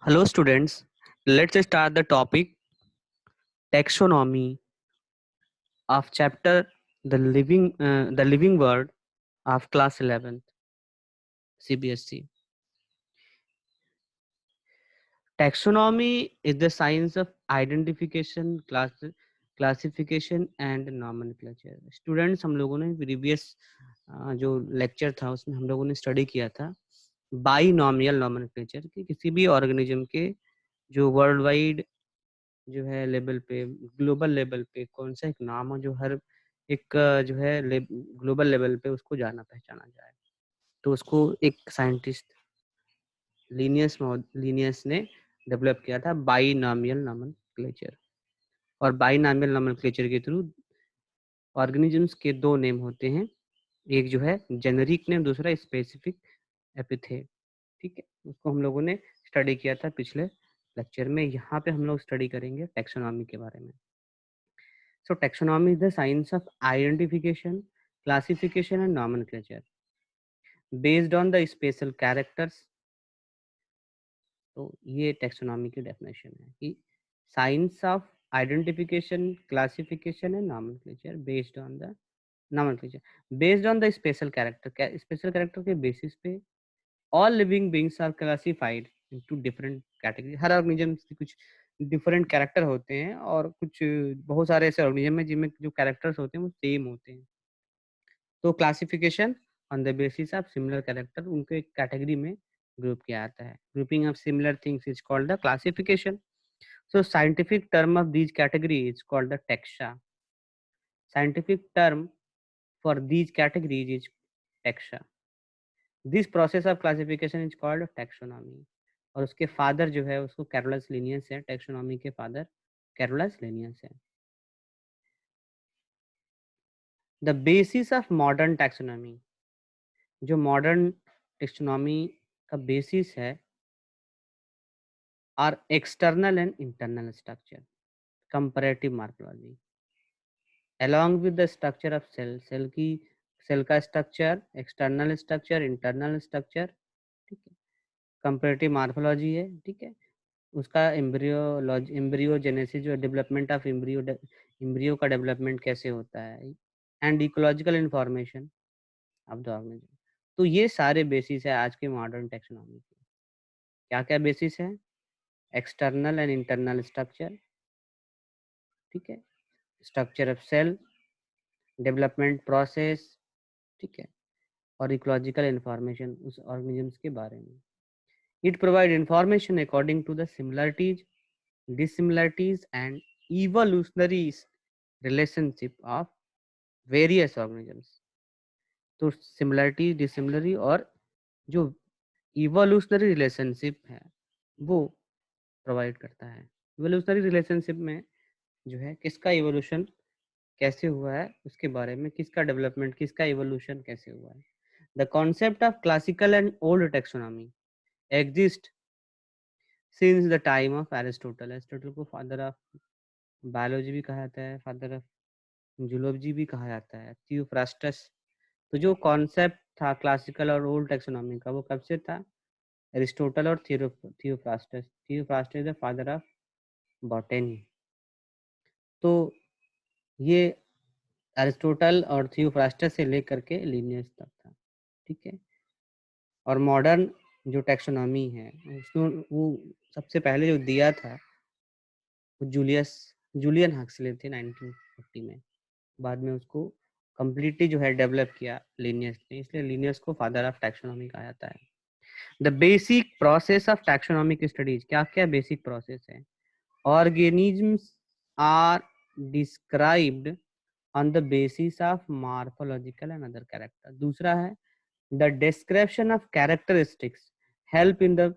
Hello students, let's start the topic taxonomy of chapter the living world of class 11th CBSE. Taxonomy is the science of identification, classification and nomenclature. Students, हम लोगों ने previous जो lecture था उसमें हम लोगों ने study किया था बाइनॉमियल नोमेनक्लेचर की किसी भी ऑर्गेनिज्म के जो वर्ल्ड वाइड जो है लेवल पे ग्लोबल लेवल पे कौन सा एक नाम हो जो हर एक जो है ग्लोबल लेवल पे उसको जाना पहचाना जाए, तो उसको एक साइंटिस्ट लीनियस ने डेवलप किया था बाइनॉमियल नोमेनक्लेचर। और बाइनॉमियल नोमेनक्लेचर के थ्रू ऑर्गेनिजम्स के दो नेम होते हैं, एक जो है जेनेरिक नेम, दूसरा स्पेसिफिक एपिथेट। ठीक है, उसको हम लोगों ने स्टडी किया था पिछले लेक्चर में। यहाँ पे हम लोग स्टडी करेंगे टैक्सोनॉमी के बारे में। So taxonomy is the science of identification, classification and nomenclature based on the spatial characters. तो ये टैक्सोनॉमी की डेफिनेशन है कि science of identification, classification and nomenclature based on the special character. Special character के basis पे all living beings are classified into different category. हर organism के कुछ डिफरेंट कैरेक्टर होते हैं और कुछ बहुत सारे ऐसे ऑर्गेनिज्म हैं जिनमें जो कैरेक्टर्स होते हैं वो सेम होते हैं। तो classification on the basis of similar character उनको एक कैटेगरी में ग्रुप किया जाता है। Grouping of similar things is called the classification. So scientific term of these category is called the taxa. Scientific term for these categories is taxa. This process of classification is called taxonomy. और उसके father जो है उसको Carolus Linnaeus है। Taxonomy के father Carolus Linnaeus है। The basis of modern taxonomy, जो modern taxonomy का बेसिस है are external and internal structure, comparative morphology along with the structure of cell का structure, external structure, internal structure. ठीक है, comparative morphology है। ठीक है, उसका एम्ब्रियोजेनेसिस जो डेवलपमेंट ऑफ एम्ब्रियो का डेवलपमेंट कैसे होता है, and ecological information of the organism. तो ये सारे बेसिस है आज के मॉडर्न टेक्नोलॉजी के। क्या क्या बेसिस है? एक्सटर्नल एंड इंटरनल स्ट्रक्चर, ठीक है, structure of cell, development process, ठीक है, और इकोलॉजिकल इंफॉर्मेशन उस ऑर्गेनिजम्स के बारे में। It provide information according to the similarities, dissimilarities and evolutionary relationship of various organisms. तो सिमिलरिटी, डिसिमिलरी और जो इवोल्यूशनरी रिलेशनशिप है वो प्रोवाइड करता है। इवोल्यूशनरी रिलेशनशिप में जो है किसका इवोल्यूशन कैसे हुआ है उसके बारे में, किसका डेवलपमेंट, किसका इवोल्यूशन कैसे हुआ है। The concept of classical and old taxonomy exist since the time of Aristotle. Aristotle को फादर ऑफ बायोलॉजी भी कहा जाता है, फादर ऑफ जूलॉजी भी कहा जाता है, थियोफ्रास्टस। तो जो कॉन्सेप्ट था क्लासिकल और ओल्ड टेक्सोनॉमी का वो कब से था? एरिस्टोटल और Theophrastus. Theophrastus the father of botany. तो ये एरिस्टोटल और थियोफ्रास्टस से लेकर के लिनियस तक था। ठीक है, और मॉडर्न जो टैक्सोनॉमी है उसमें वो सबसे पहले जो दिया था वो जूलियन हक्सले थे 1950 में। बाद में उसको कम्प्लीटली जो है डेवलप किया लिनियस ने, इसलिए लिनियस को फादर ऑफ टैक्सोनॉमी कहा जाता है। The basic process of taxonomic studies, क्या क्या बेसिक प्रोसेस है? Organisms are described on the basis of morphological and other character. दूसरा है the description of characteristics help in the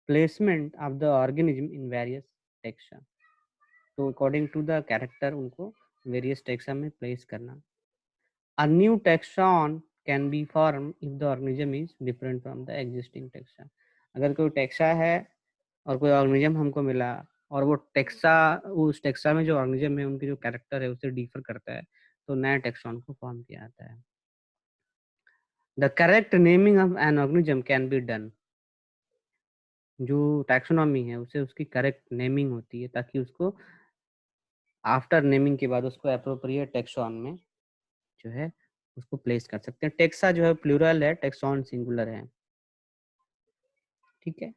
placement of the organism in various taxa. तो according to the character उनको various taxa में place करना। A new taxon can be form if the organism is different from the existing taxa. अगर कोई taxa है और कोई organism हमको मिला और वो टेक्सा, उस टेक्सा में जो ऑर्गेनिज्म है उनकी जो कैरेक्टर है उससे डिफर करता है, तो नया टेक्सॉन को फॉर्म किया जाता है। The correct naming of an organism can be done जो टैक्सोनॉमी है उसे उसकी करेक्ट नेमिंग होती है, ताकि उसको आफ्टर नेमिंग के बाद उसको अप्रोप्रिएट टैक्सॉन में जो है उसको प्लेस कर सकते हैं। टेक्सा जो है प्लूरल है, टैक्सॉन सिंगुलर है, ठीक है।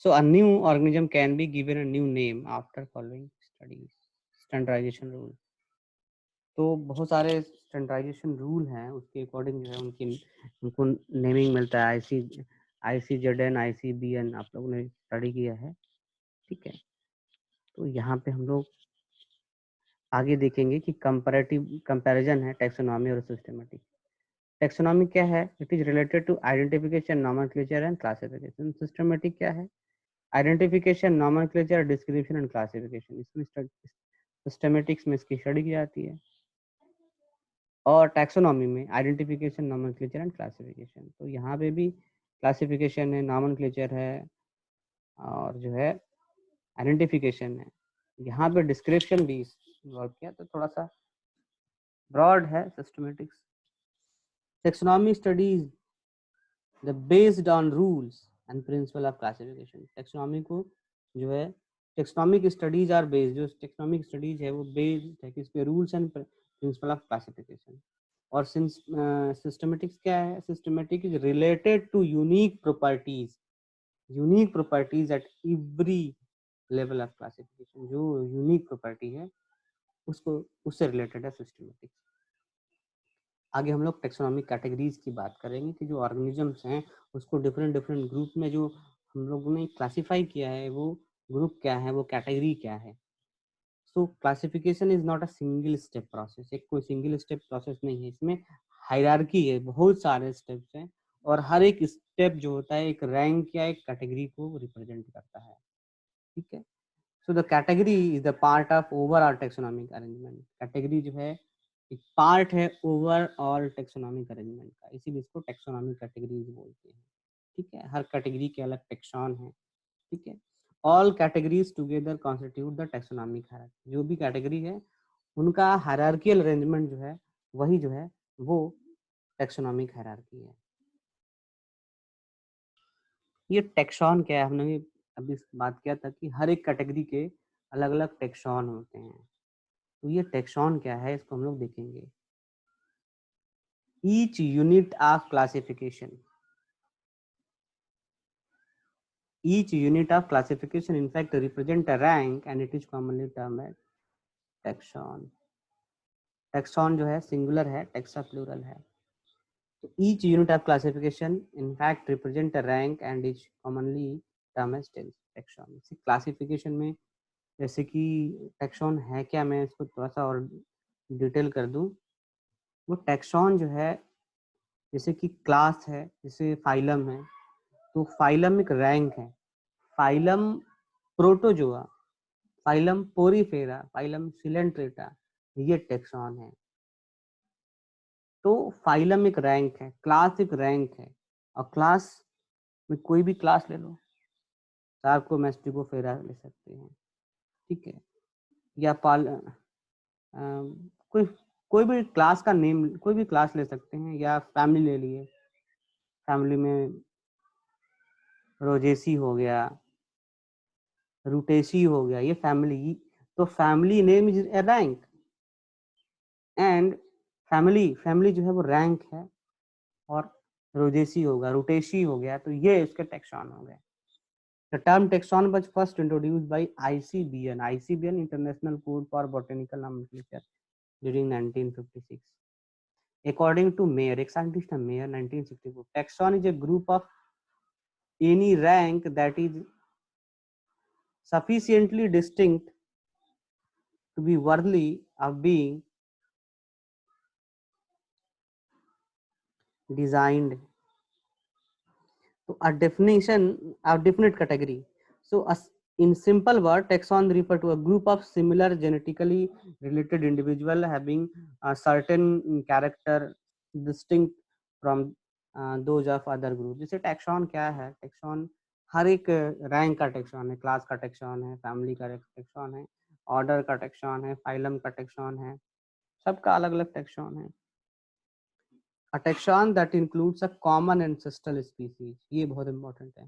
So a new organism can be given a new name after following studies, standardisation rule. तो बहुत सारे स्टैंडर्डाइजेशन रूल हैं, उसके अकॉर्डिंग जो है उनको नेमिंग मिलता है। ICZN, ICBN आप लोगों ने स्टडी किया है, ठीक है। तो यहाँ पे हम लोग आगे देखेंगे कि कंपैरिजन है टैक्सोनॉमी और सिस्टमेटिक। टैक्सोनॉमी क्या है? It is related to identification, nomenclature and classification. Systematic क्या है? Identification, nomenclature, description and classification. इसमें सिस्टमेटिक्स में इसकी स्टडी की जाती है, और टैक्सोनॉमी में आइडेंटिफिकेशन, नॉमेनक्लेचर एंड क्लासिफिकेशन। तो यहाँ पे भी क्लासिफिकेशन है, नॉमेनक्लेचर है, और जो है आइडेंटिफिकेशन है। यहाँ पे डिस्क्रिप्शन भी इन्वॉल्व किया, तो थोड़ा सा ब्रॉड है systematics. Taxonomy studies the based on rules and principle of classification. Taxonomy को जो है टैक्सोनॉमिक स्टडीज आर बेस्ड, जो टैक्सोनॉमिक स्टडीज है वो बेस्ड है किस पे? Rules and principle of classification. और सिंस सिस्टमेटिक्स क्या है? Systematic is related to unique properties at every level of classification. जो यूनिक प्रॉपर्टी है उसको, उससे रिलेटेड है सिस्टमेटिक्स। आगे हम लोग टेक्सोनॉमिक कैटेगरीज की बात करेंगे कि जो ऑर्गेनिजम्स हैं उसको डिफरेंट डिफरेंट ग्रुप में जो हम लोगों ने क्लासिफाई किया है, वो ग्रुप क्या है, वो कैटेगरी क्या है। सो classification is not a single step process, एक कोई सिंगल स्टेप प्रोसेस नहीं है, इसमें हायरार्की है, बहुत सारे स्टेप्स हैं, और हर एक स्टेप जो होता है एक रैंक या एक कैटेगरी को रिप्रेजेंट करता है, ठीक है। So the category is the part of overall taxonomic arrangement. Category जो है एक पार्ट है ओवरऑल टेक्सोनॉमिक अरेंजमेंट का, इसीलिए इसको टेक्सोनॉमिक कैटेगरीज बोलते हैं, ठीक है। हर कैटेगरी के अलग टेक्सॉन है, ठीक है। All categories together constitute the taxonomic hierarchy. जो भी कैटेगरी है उनका हायरार्कियल अरेंजमेंट जो है वही जो है वो टेक्सोनॉमिक हायरार्की है। ये टेक्सॉन क्या है? हमने अभी बात किया था कि हर एक कैटेगरी के अलग अलग टेक्सॉन होते हैं। तो ये टेक्सॉन क्या है, इसको हम लोग देखेंगे। Each unit of classification, each unit of classification in fact represent a rank and it is commonly termed as taxon। taxon जो है सिंगुलर है, टेक्सा प्लूरल है। तो each unit of classification in fact represent a rank and is commonly termed as taxon। इसी classification में जैसे कि taxon है क्या, मैं इसको थोड़ा सा और डिटेल कर दूं। वो टैक्सॉन जो है जैसे कि क्लास है, जैसे फाइलम है, तो फाइलम एक रैंक है। Phylum protozoa, phylum Porifera, phylum Coelenterata, ये टैक्सॉन है। तो फाइलम एक रैंक है, क्लास एक रैंक है, और क्लास में कोई भी क्लास ले लो, सार्कोमेस्टिकोफेरा ले सकते हैं, ठीक है। या कोई कोई भी क्लास का नेम, कोई भी क्लास ले सकते हैं, या फैमिली ले लिए, फैमिली में रोजेसी हो गया, रूटेसी हो गया, ये फैमिली। तो family name is A rank, and family जो है वो रैंक है, और रोजेसी होगा, रूटेसी हो गया, तो ये इसके टैक्सॉन हो गए। The term taxon was first introduced by ICBN, International Code for Botanical Nomenclature, during 1956. According to Mayer, एक साइंटिस्ट है mayor, 1964, taxon is a group of any rank that is sufficiently distinct to be worthy of being designed. So a definition, a definite category. So in simple word, taxon refer to a group of similar genetically related individual having a certain character distinct from those of other group। जैसे taxon क्या है? Taxon हर एक rank का taxon है, class का taxon है, family का taxon है, ऑर्डर का टैक्सॉन है, फाइलम का टैक्सॉन है, सबका अलग अलग टैक्सॉन है। A taxon that includes a common ancestral species, ये बहुत इंपॉर्टेंट है।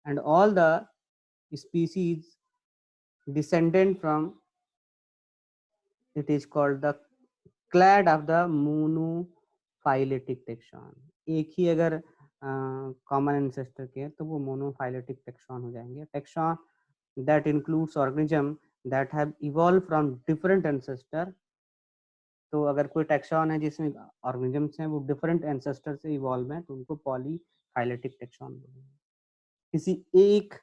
and all the species descendant from it is called the clade of the monophyletic taxon. एक ही अगर कॉमन एंसेस्टर के तो वो मोनोफाइलेटिक टेक्सॉन हो जाएंगे. Tax on that includes organism that have evolved from different ancestor. तो अगर कोई टेक्सॉन है जिसमें ऑर्गेनिजम्स हैं वो डिफरेंट एंसेस्टर से इवॉल्व हैं तो उनको पॉलीफाइलेटिक टेक्सॉन बोलेंगे. किसी एक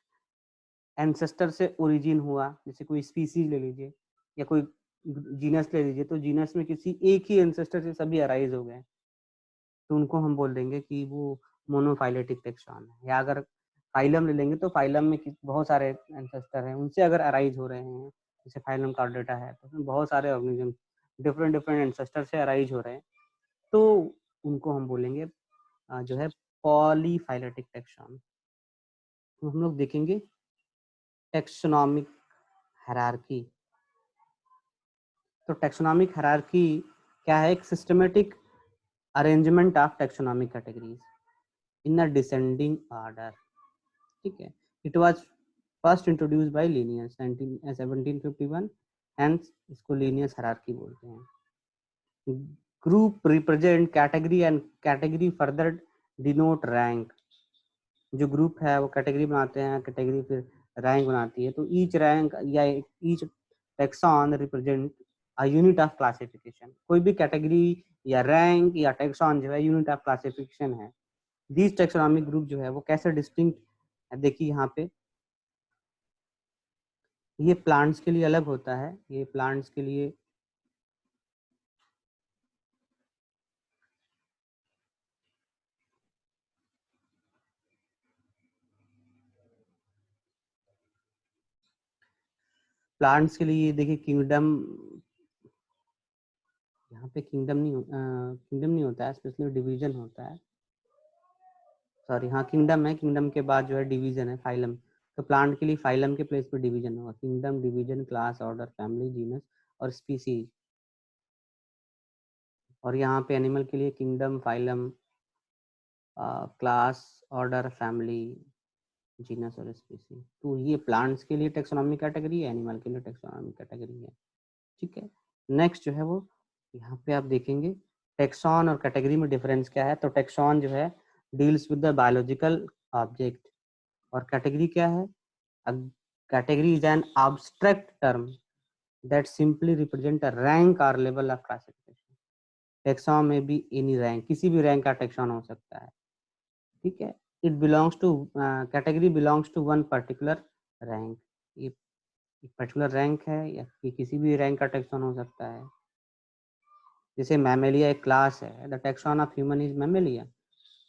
एंसेस्टर से ओरिजिन हुआ, जैसे कोई स्पीसीज ले लीजिए या कोई जीनस ले लीजिए, तो जीनस में किसी एक ही एंसेस्टर से सभी अराइज हो गए तो उनको हम बोल देंगे कि वो मोनोफाइलेटिक टेक्सॉन है. या अगर फाइलम ले लेंगे तो फाइलम में बहुत सारे एंसेस्टर हैं, उनसे अगर अराइज हो रहे हैं, जैसे फाइलम कॉर्डेटा है तो उसमें बहुत सारे ऑर्गेनिज्म डिफरेंट डिफरेंट एंसेस्टर से अराइज हो रहे हैं तो उनको हम बोलेंगे जो है पॉलीफाइलेटिक टेक्सॉन. तो हम लोग देखेंगे टेक्सोनॉमिक हायरार्की. तो टेक्सोनॉमिक हायरार्की क्या है? एक systematic arrangement of taxonomic categories in a descending order. ठीक है. It was first introduced by Linnaeus 1751, hence इसको लिनियस हायरार्की बोलते हैं. Group represent category and category further denote rank. जो ग्रुप है वो कैटेगरी बनाते हैं, कैटेगरी फिर रैंक बनाती है. तो ईच रैंक या each tax on represent a unit of classification. कोई भी कैटेगरी या रैंक या टेक्सॉन जो है यूनिट ऑफ क्लासिफिकेशन है. दिस टेक्सोनॉमिक ग्रुप जो है वो कैसे डिस्टिंक्ट है, देखिए यहाँ पे ये प्लांट्स के लिए अलग होता है. ये प्लांट्स के लिए देखिए किंगडम, यहाँ पे किंगडम नहीं होता है, स्पेशली डिवीजन होता है. सॉरी, हाँ किंगडम है, किंगडम के बाद जो है डिवीजन है फाइलम. तो प्लांट के लिए फाइलम के प्लेस पे डिवीजन होगा. Kingdom, division, class, order, family, genus और स्पीसीज. और यहाँ पे एनिमल के लिए kingdom, phylum, class, order, family, genus और स्पीसीज. तो ये प्लांट्स के लिए टेक्सोनॉमिक कैटेगरी है, एनिमल के लिए टेक्सोनॉमिक कैटेगरी है. ठीक है. नेक्स्ट जो है वो यहाँ पे आप देखेंगे टेक्सॉन और कैटेगरी में डिफरेंस क्या है. तो टेक्सॉन जो है deals with the biological object और कैटेगरी क्या है? Category is an abstract term that simply represent a rank or level of classification. Tax on में भी एनी रैंक, किसी भी रैंक का टेक्सॉन हो सकता है. ठीक है. It belongs to category belongs to one particular rank. ये एक पर्टिकुलर रैंक है या किसी भी रैंक का टेक्सॉन हो सकता है. जैसे मैमेलिया एक क्लास है, the tax on of human is Mammalia.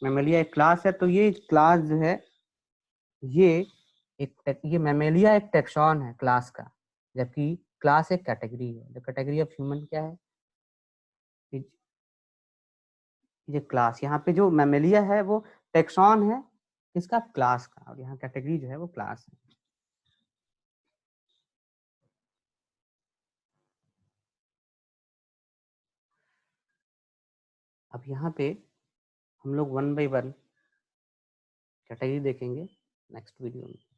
Mammalia एक क्लास है तो ये क्लास जो है ये ये मैमेलिया एक टेक्सॉन है क्लास का, जबकि क्लास एक कैटेगरी है. द कैटेगरी ऑफ ह्यूमन क्या है? ये क्लास. यहाँ पे जो मैमेलिया है वो टेक्सॉन है इसका क्लास का, और यहाँ कैटेगरी जो है वो क्लास है. अब यहाँ पे हम लोग वन बाई वन कैटेगरी देखेंगे नेक्स्ट वीडियो में.